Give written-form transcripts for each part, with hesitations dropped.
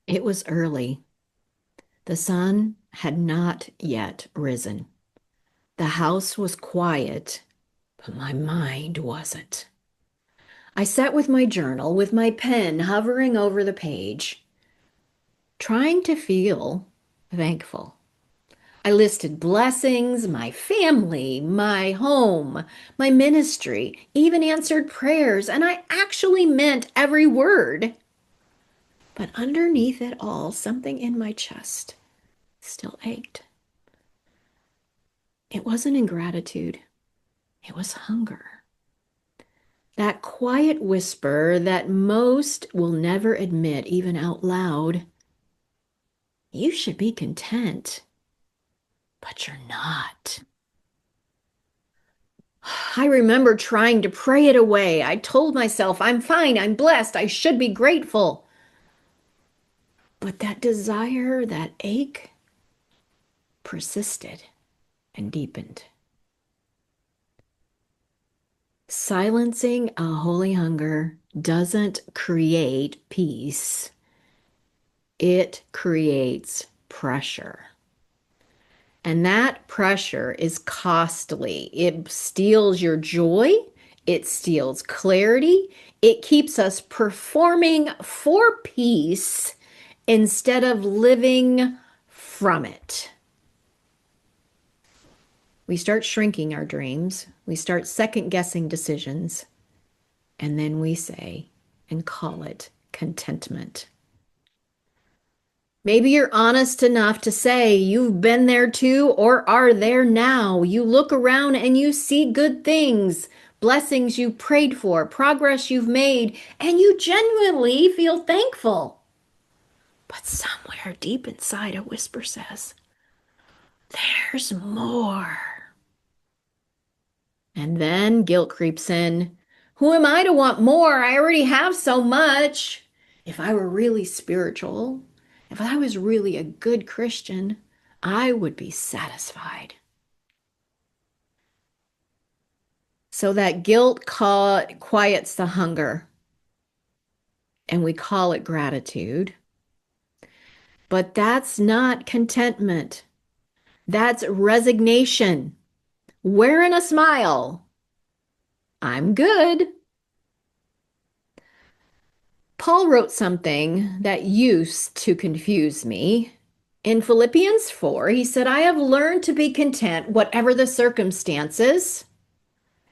It was early. The sun had not yet risen. The house was quiet, but my mind wasn't. I sat with my journal, with my pen hovering over the page, trying to feel thankful. I listed blessings, my family, my home, my ministry, even answered prayers, and I actually meant every word. But underneath it all, something in my chest still ached. It wasn't ingratitude, it was hunger. That quiet whisper that most will never admit, even out loud. You should be content, but you're not. I remember trying to pray it away. I told myself, I'm fine, I'm blessed, I should be grateful. But that desire, that ache, persisted and deepened. Silencing a holy hunger doesn't create peace, it creates pressure. And that pressure is costly. It steals your joy, it steals clarity, it keeps us performing for peace instead of living from it. We start shrinking our dreams, we start second guessing decisions, and then we say and call it contentment. Maybe you're honest enough to say you've been there too or are there now. You look around and you see good things, blessings you prayed for, progress you've made, and you genuinely feel thankful. But somewhere deep inside, a whisper says, there's more. And then guilt creeps in. Who am I to want more? I already have so much. If I were really spiritual, if I was really a good Christian, I would be satisfied. So that guilt quiets the hunger, and we call it gratitude. But that's not contentment. That's resignation. Wearing a smile. I'm good. Paul wrote something that used to confuse me. In Philippians 4, he said, I have learned to be content, whatever the circumstances,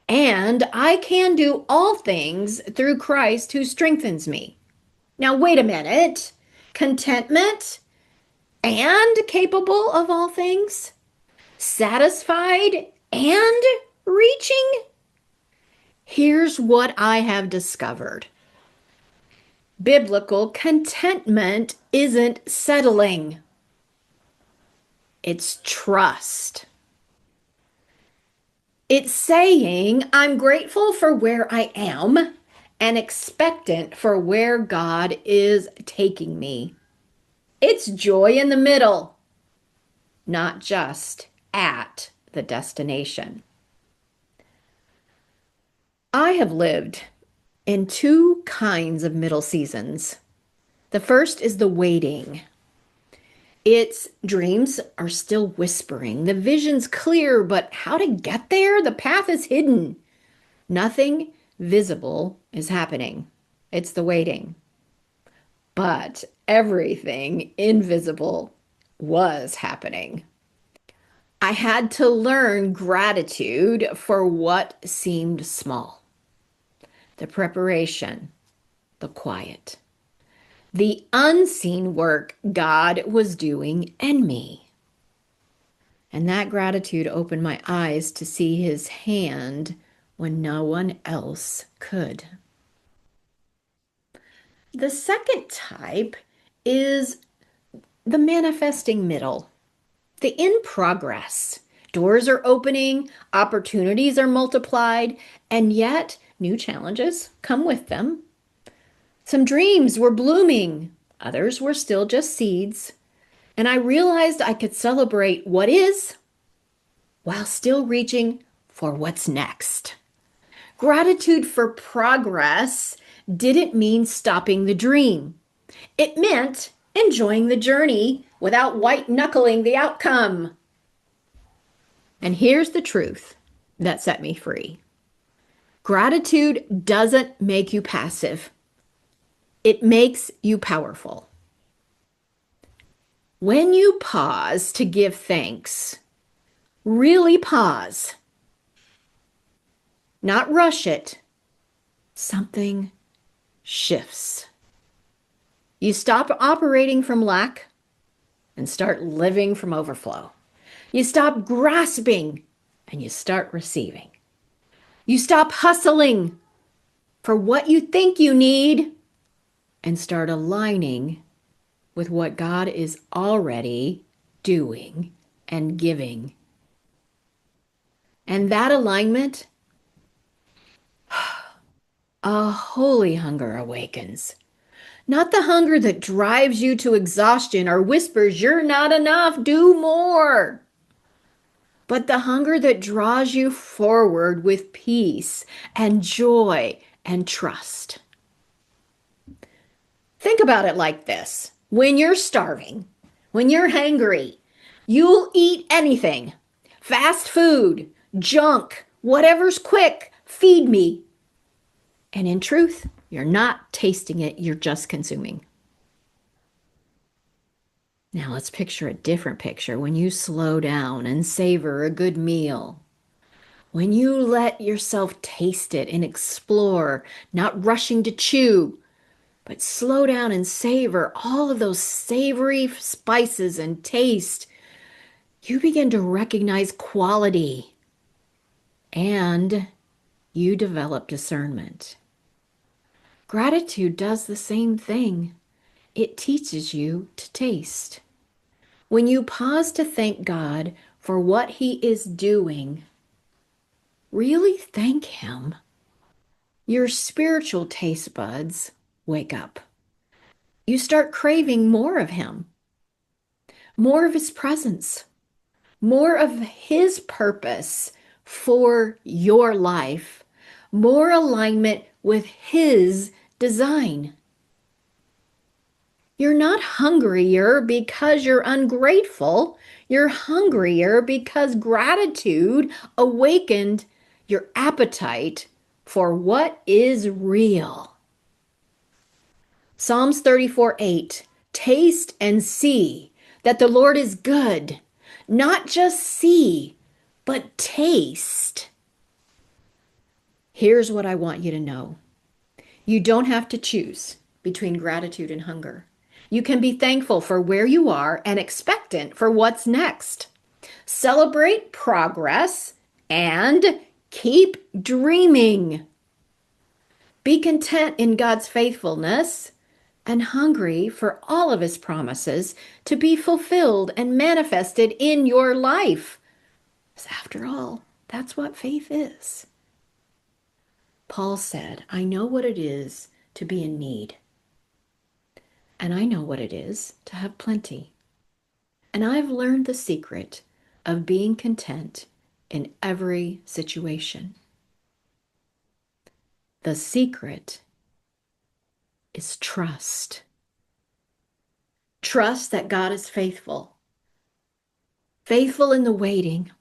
and I can do all things through Christ who strengthens me. Now, wait a minute. Contentment and capable of all things? Satisfied and reaching? Here's what I have discovered. Biblical contentment isn't settling. It's trust. It's saying, I'm grateful for where I am and expectant for where God is taking me. It's joy in the middle, not just at the destination. I have lived in two kinds of middle seasons. The first is the waiting. Its dreams are still whispering. The vision's clear, but how to get there? The path is hidden. Nothing visible is happening. It's the waiting. But everything invisible was happening. I had to learn gratitude for what seemed small. The preparation, the quiet, the unseen work God was doing in me. And that gratitude opened my eyes to see his hand when no one else could. The second type is the manifesting middle, the in progress. Doors are opening, opportunities are multiplied, and yet new challenges come with them. Some dreams were blooming, others were still just seeds, and I realized I could celebrate what is while still reaching for what's next. Gratitude for progress didn't mean stopping the dream. It meant enjoying the journey without white knuckling the outcome. And here's the truth that set me free. Gratitude doesn't make you passive. It makes you powerful. When you pause to give thanks, really pause, not rush it, something shifts. You stop operating from lack and start living from overflow. You stop grasping and you start receiving. You stop hustling for what you think you need and start aligning with what God is already doing and giving. And that alignment, a holy hunger awakens. Not the hunger that drives you to exhaustion or whispers, "You're not enough, do more." But the hunger that draws you forward with peace and joy and trust. Think about it like this. When you're starving, when you're hangry, you'll eat anything. Fast food, junk, whatever's quick, feed me. And in truth, you're not tasting it, you're just consuming. Now let's picture a different picture when you slow down and savor a good meal. When you let yourself taste it and explore, not rushing to chew, but slow down and savor all of those savory spices and taste, you begin to recognize quality and you develop discernment. Gratitude does the same thing. It teaches you to taste. When you pause to thank God for what He is doing, really thank Him. Your spiritual taste buds wake up. You start craving more of Him, more of His presence, more of His purpose for your life, more alignment with His design. You're not hungrier because you're ungrateful. You're hungrier because gratitude awakened your appetite for what is real. Psalms 34:8, taste and see that the Lord is good. Not just see, but taste. Here's what I want you to know. You don't have to choose between gratitude and hunger. You can be thankful for where you are and expectant for what's next. Celebrate progress and keep dreaming. Be content in God's faithfulness and hungry for all of His promises to be fulfilled and manifested in your life. Because after all, that's what faith is. Paul said, "I know what it is to be in need. And I know what it is to have plenty. And I've learned the secret of being content in every situation." The secret is trust. Trust that God is faithful. Faithful in the waiting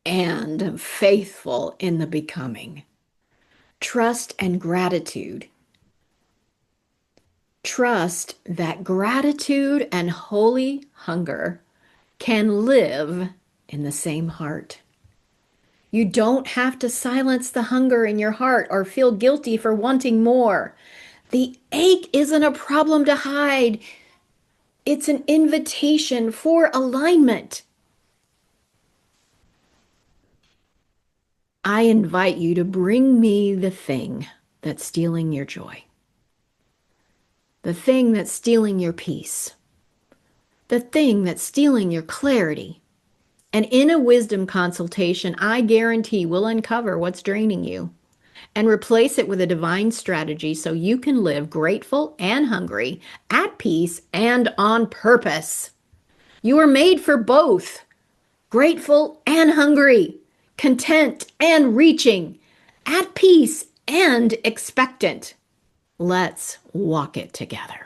and faithful in the becoming. Trust and gratitude. Trust that gratitude and holy hunger can live in the same heart. You don't have to silence the hunger in your heart or feel guilty for wanting more. The ache isn't a problem to hide. It's an invitation for alignment. I invite you to bring me the thing that's stealing your joy. The thing that's stealing your peace. The thing that's stealing your clarity. And in a wisdom consultation, I guarantee we'll uncover what's draining you and replace it with a divine strategy so you can live grateful and hungry, at peace and on purpose. You are made for both, grateful and hungry, content and reaching, at peace and expectant. Let's walk it together.